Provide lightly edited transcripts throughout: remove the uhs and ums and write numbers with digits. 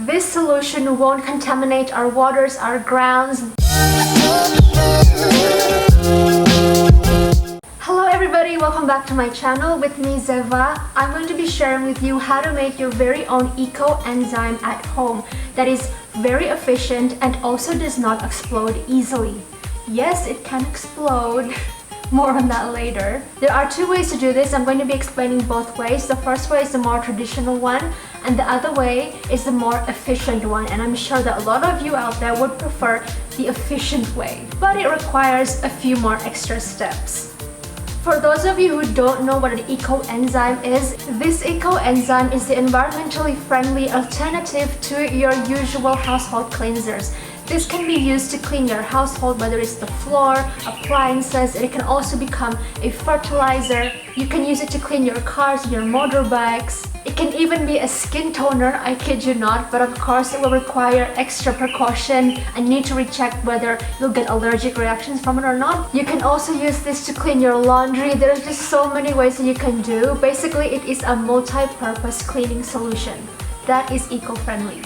This solution won't contaminate our waters, our grounds. Hello everybody, welcome back to my channel with me Zeva. I'm going to be sharing with you how to make your very own eco-enzyme at home that is very efficient and also does not explode easily. Yes, it can explode. More on that later. There are two ways to do this. I'm going to be explaining both ways. The first way is the more traditional one, and the other way is the more efficient one. And I'm sure that a lot of you out there would prefer the efficient way, but it requires a few more extra steps. For those of you who don't know what an eco-enzyme is, this eco-enzyme is the environmentally friendly alternative to your usual household cleansers. This can be used to clean your household, whether it's the floor, appliances. It can also become a fertilizer. You can use it to clean your cars, your motorbikes. It can even be a skin toner, I kid you not, but of course it will require extra precaution and need to recheck whether you'll get allergic reactions from it or not. You can also use this to clean your laundry. There's just so many ways that you can do. Basically, it is a multi-purpose cleaning solution that is eco-friendly.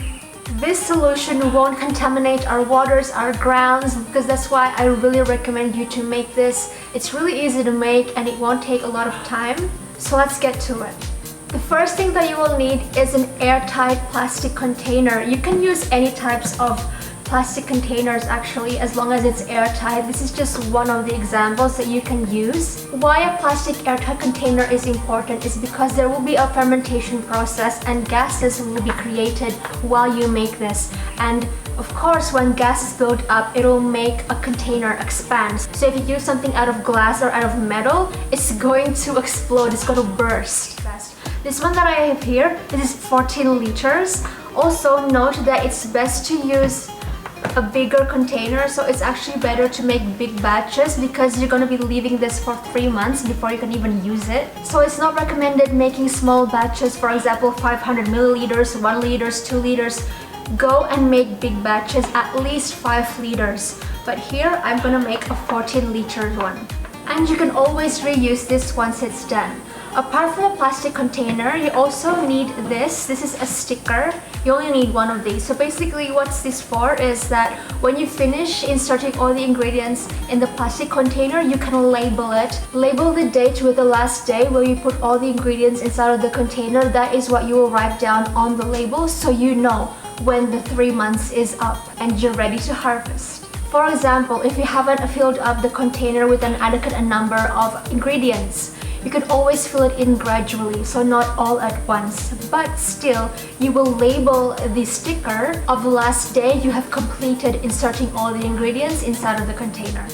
This solution won't contaminate our waters, our grounds, because that's why I really recommend you to make this. It's really easy to make and it won't take a lot of time. So let's get to it. The first thing that you will need is an airtight plastic container. You can use any types of plastic containers actually, as long as it's airtight. This is just one of the examples that you can use. Why a plastic airtight container is important is because there will be a fermentation process and gases will be created while you make this. And of course, when gases build up, it will make a container expand. So if you use something out of glass or out of metal, it's going to explode, it's going to burst. This one that I have here, this is 14 liters. Also note that it's best to use a bigger container, so it's actually better to make big batches because you're going to be leaving this for 3 months before you can even use it. So it's not recommended making small batches, for example 500 milliliters, 1 liters, 2 liters. Go and make big batches, at least 5 liters. But here I'm going to make a 14 liter one. And you can always reuse this once it's done. Apart from a plastic container, you also need this. This is a sticker. You only need one of these. So basically what's this for is that when you finish inserting all the ingredients in the plastic container, you can label it. Label the date with the last day where you put all the ingredients inside of the container. That is what you will write down on the label, so you know when the 3 months is up and you're ready to harvest. For example, if you haven't filled up the container with an adequate number of ingredients, you can always fill it in gradually, so not all at once. But still, you will label the sticker of the last day you have completed inserting all the ingredients inside of the container.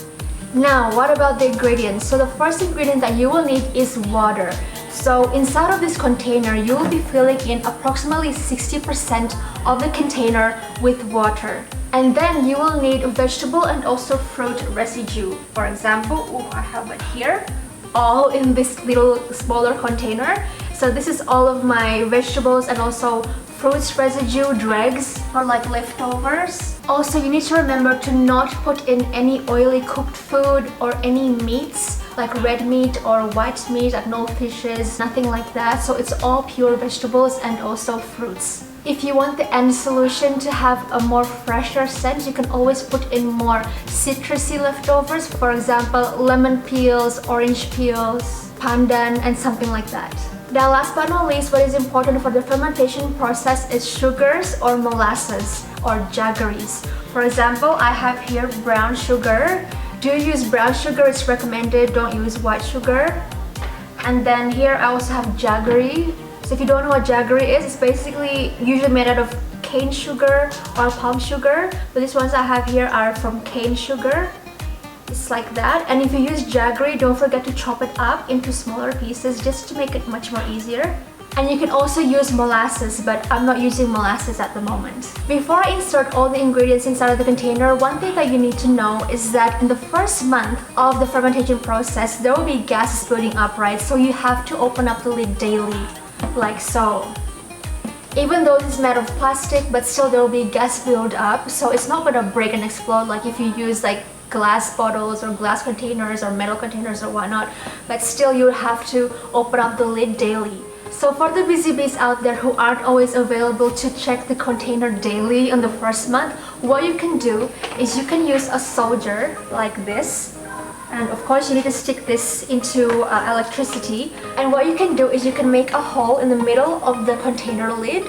Now, what about the ingredients? So the first ingredient that you will need is water. So inside of this container, you will be filling in approximately 60% of the container with water. And then you will need vegetable and also fruit residue. For example, I have it here, all in this little smaller container. So this is all of my vegetables and also fruits residue dregs or like leftovers. Also, you need to remember to not put in any oily cooked food or any meats like red meat or white meat, like no fishes, nothing like that. So it's all pure vegetables and also fruits. If you want the end solution to have a more fresher scent, you can always put in more citrusy leftovers. For example, lemon peels, orange peels, pandan, and something like that. Now, last but not least, what is important for the fermentation process is sugars or molasses or jaggeries. For example, I have here brown sugar. Do use brown sugar, it's recommended. Don't use white sugar. And then here I also have jaggery. So if you don't know what jaggery is, it's basically usually made out of cane sugar or palm sugar. But these ones I have here are from cane sugar. It's like that. And if you use jaggery, don't forget to chop it up into smaller pieces just to make it much more easier. And you can also use molasses, but I'm not using molasses at the moment. Before I insert all the ingredients inside of the container, one thing that you need to know is that in the first month of the fermentation process, there will be gases building up, right? So you have to open up the lid daily, like so. Even though this is made of plastic, but still there will be gas build up, so it's not gonna break and explode like if you use like glass bottles or glass containers or metal containers or whatnot, but still you have to open up the lid daily. So for the busy bees out there who aren't always available to check the container daily in the first month, what you can do is you can use a solder like this. And of course you need to stick this into electricity. And what you can do is you can make a hole in the middle of the container lid.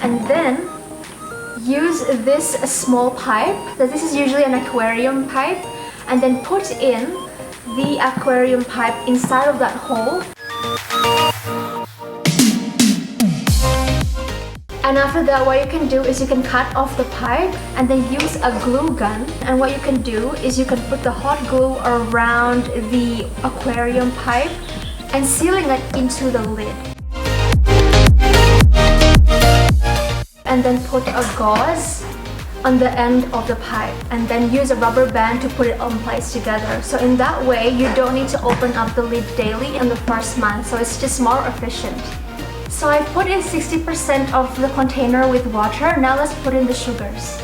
And then use this small pipe. So this is usually an aquarium pipe, and then put in the aquarium pipe inside of that hole. And after that, what you can do is you can cut off the pipe and then use a glue gun. And what you can do is you can put the hot glue around the aquarium pipe and sealing it into the lid. And then put a gauze on the end of the pipe and then use a rubber band to put it in place together. So in that way, you don't need to open up the lid daily in the first month, so it's just more efficient. So I put in 60% of the container with water. Now let's put in the sugars.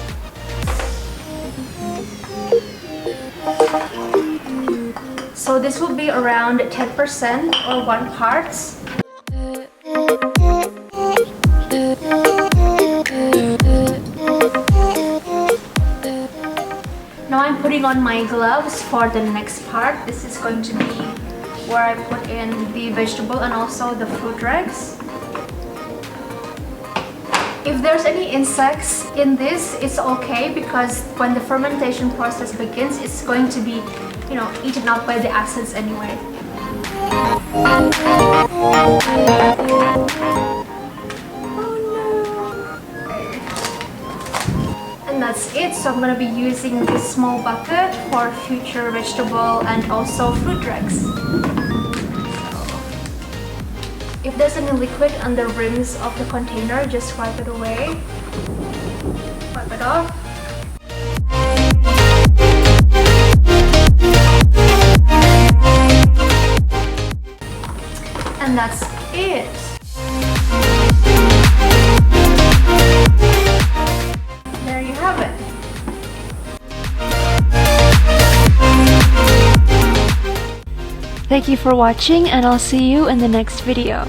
So this will be around 10% or 1 part. Now I'm putting on my gloves for the next part. This is going to be where I put in the vegetable and also the fruit dregs. If there's any insects in this, it's okay, because when the fermentation process begins, it's going to be, eaten up by the acids anyway. And that's it. So I'm going to be using this small bucket for future vegetable and also fruit dregs. If there's any liquid on the rims of the container, just wipe it away. Wipe it off. And that's it. There you have it. Thank you for watching, and I'll see you in the next video.